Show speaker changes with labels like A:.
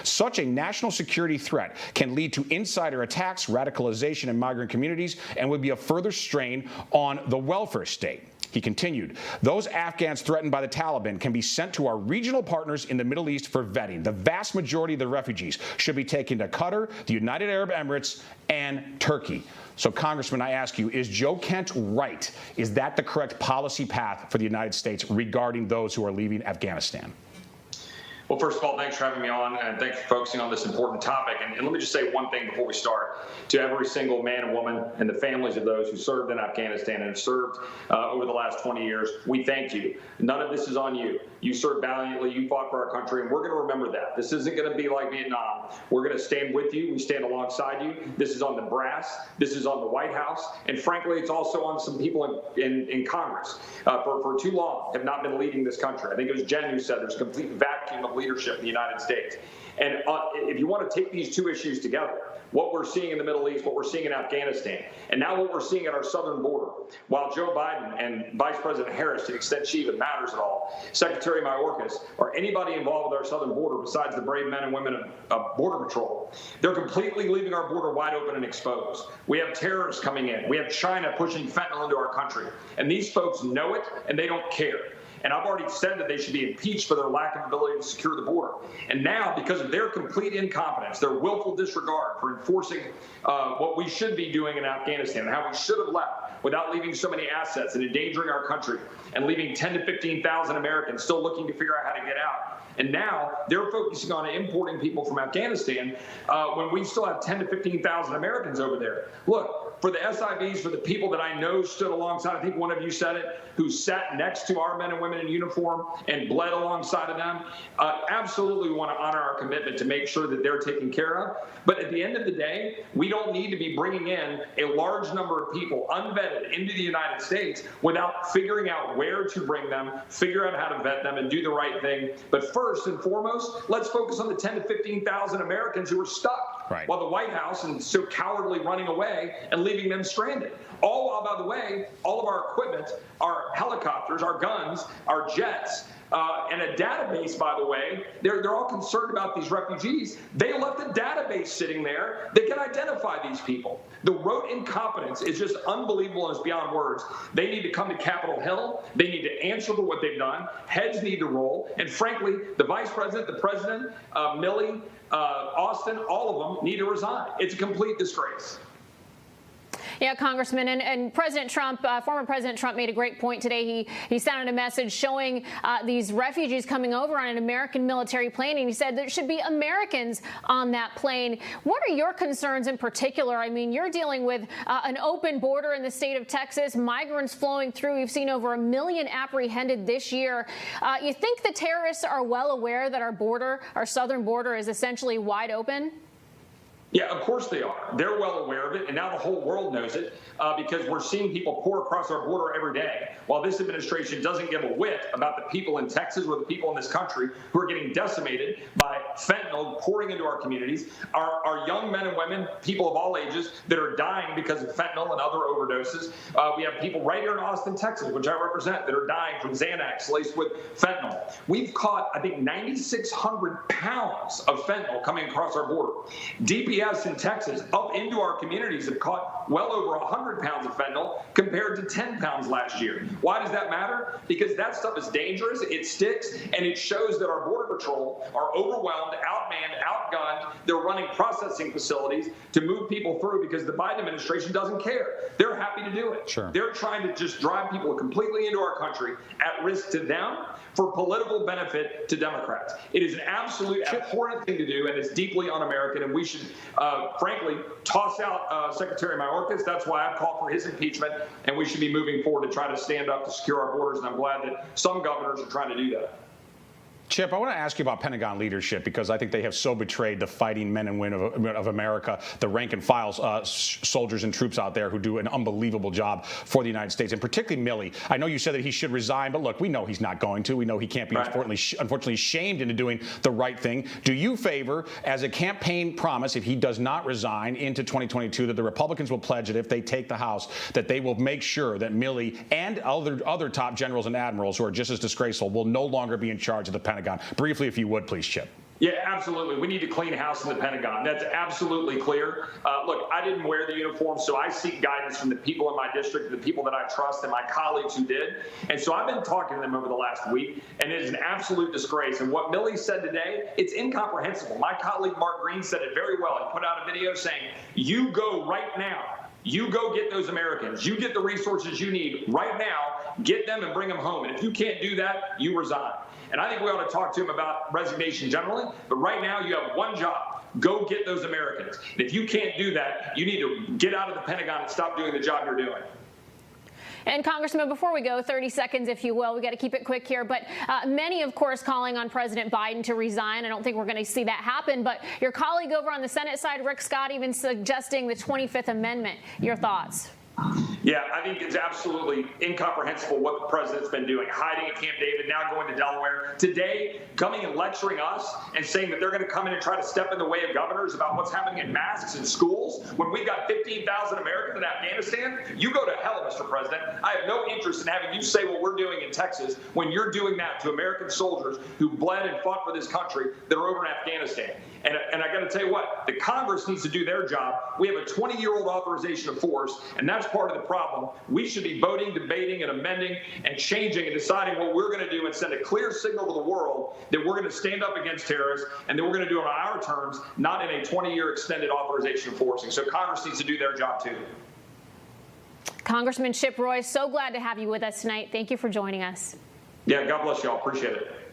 A: Such a national security threat can lead to insider attacks, radicalization in migrant communities, and would be a further strain on the welfare state. He continued, those Afghans threatened by the Taliban can be sent to our regional partners in the Middle East for vetting. The vast majority of the refugees should be taken to Qatar, the United Arab Emirates, and Turkey. So, Congressman, I ask you, is Joe Kent right? Is that the correct policy path for the United States regarding those who are leaving Afghanistan?
B: Well, first of all, thanks for having me on, and thanks for focusing on this important topic. And let me just say one thing before we start. To every single man and woman and the families of those who served in Afghanistan and have served over the last 20 years, we thank you. None of this is on you. You served valiantly. You fought for our country, and we're going to remember that. This isn't going to be like Vietnam. We're going to stand with you. We stand alongside you. This is on the brass. This is on the White House. And frankly, it's also on some people in Congress for too long have not been leading this country. I think it was Jen who said there's a complete vacuum of leadership in the United States. And if you want to take these two issues together, what we're seeing in the Middle East, what we're seeing in Afghanistan, and now what we're seeing at our southern border, while Joe Biden and Vice President Harris, to the extent she even matters at all, Secretary Mayorkas, or anybody involved with our southern border besides the brave men and women of Border Patrol, they're completely leaving our border wide open and exposed. We have terrorists coming in. We have China pushing fentanyl into our country. And these folks know it, and they don't care. And I've already said that they should be impeached for their lack of ability to secure the border. And now, because of their complete incompetence, their willful disregard for enforcing what we should be doing in Afghanistan and how we should have left without leaving so many assets and endangering our country and leaving 10 to 15,000 Americans still looking to figure out how to get out. And now they're focusing on importing people from Afghanistan when we still have 10 to 15,000 Americans over there. Look, for the SIVs, for the people that I know stood alongside, I think one of you said it, who sat next to our men and women in uniform and bled alongside of them, absolutely we want to honor our commitment to make sure that they're taken care of. But at the end of the day, we don't need to be bringing in a large number of people unvetted into the United States without figuring out where to bring them, figure out how to vet them, and do the right thing. But first and foremost, let's focus on the 10 to 15,000 Americans who are stuck while the White House is so cowardly running away and leaving them stranded. All while, by the way, all of our equipment, our helicopters, our guns, our jets, and a database, by the way, they're all concerned about these refugees. They left a database sitting there that can identify these people. The rote incompetence is just unbelievable and it's beyond words. They need to come to Capitol Hill. They need to answer for what they've done. Heads need to roll. And frankly, the vice president, the president, Milley, Austin, all of them need to resign. It's a complete disgrace.
C: Yeah, Congressman, and President Trump, former President Trump made a great point today. He sounded a message showing these refugees coming over on an American military plane, and he said there should be Americans on that plane. What are your concerns in particular? I mean, you're dealing with an open border in the state of Texas, migrants flowing through. We've seen over 1 million apprehended this year. You think the terrorists are well aware that our border, our southern border, is essentially wide open?
B: Yeah, of course they are. They're well aware of it, and now the whole world knows it because we're seeing people pour across our border every day, while this administration doesn't give a whit about the people in Texas or the people in this country who are getting decimated by fentanyl pouring into our communities, our young men and women, people of all ages, that are dying because of fentanyl and other overdoses. We have people right here in Austin, Texas, which I represent, that are dying from Xanax laced with fentanyl. We've caught, I think, 9,600 pounds of fentanyl coming across our border. DPS in Texas, up into our communities, have caught well over 100 pounds of fentanyl compared to 10 pounds last year. Why does that matter? Because that stuff is dangerous, it sticks, and it shows that our Border Patrol are overwhelmed, outmanned, outgunned. They're running processing facilities to move people through because the Biden administration doesn't care. They're happy to do it.
A: Sure.
B: They're trying to just drive people completely into our country at risk to them for political benefit to Democrats. It is an absolute abhorrent thing to do, and it's deeply un-American, and we should frankly, toss out Secretary Mayorkas. That's why I've called for his impeachment, and we should be moving forward to try to stand up to secure our borders, and I'm glad that some governors are trying to do that.
A: Chip, I want to ask you about Pentagon leadership because I think they have so betrayed the fighting men and women of America, the rank and file soldiers and troops out there who do an unbelievable job for the United States, and particularly Milley. I know you said that he should resign, but look, we know he's not going to. We know he can't be unfortunately shamed into doing the right thing. Do you favor, as a campaign promise, if he does not resign into 2022, that the Republicans will pledge that if they take the House, that they will make sure that Milley and other top generals and admirals who are just as disgraceful will no longer be in charge of the Pentagon? Briefly, if you would, please, Chip.
B: Yeah, absolutely. We need to clean house in the Pentagon. That's absolutely clear. Look, I didn't wear the uniform, so I seek guidance from the people in my district, the people that I trust, and my colleagues who did. And so I've been talking to them over the last week, and it is an absolute disgrace. And what Milley said today, it's incomprehensible. My colleague Mark Green said it very well. He put out a video saying, you go right now. You go get those Americans. You get the resources you need right now, get them and bring them home. And if you can't do that, you resign. And I think we ought to talk to him about resignation generally. But right now, you have one job. Go get those Americans. And if you can't do that, you need to get out of the Pentagon and stop doing the job you're doing.
C: And Congressman, before we go, 30 seconds, if you will, we got to keep it quick here. But many, of course, calling on President Biden to resign. I don't think we're going to see that happen. But your colleague over on the Senate side, Rick Scott, even suggesting the 25th Amendment. Your thoughts?
B: Yeah, I think it's absolutely incomprehensible what the president's been doing, hiding at Camp David, now going to Delaware. Today, coming and lecturing us and saying that they're going to come in and try to step in the way of governors about what's happening in masks in schools when we've got 15,000 Americans in Afghanistan. You go to hell, Mr. President. I have no interest in having you say what we're doing in Texas when you're doing that to American soldiers who bled and fought for this country that are over in Afghanistan. And I got to tell you what, the Congress needs to do their job. We have a 20-year-old authorization of force, and that's part of the problem. We should be voting, debating, and amending and changing and deciding what we're going to do and send a clear signal to the world that we're going to stand up against terrorists and that we're going to do it on our terms, not in a 20-year extended authorization of forcing. So Congress needs to do their job, too.
C: Congressman Chip Roy, so glad to have you with us tonight. Thank you for joining us.
B: Yeah, God bless y'all. Appreciate it.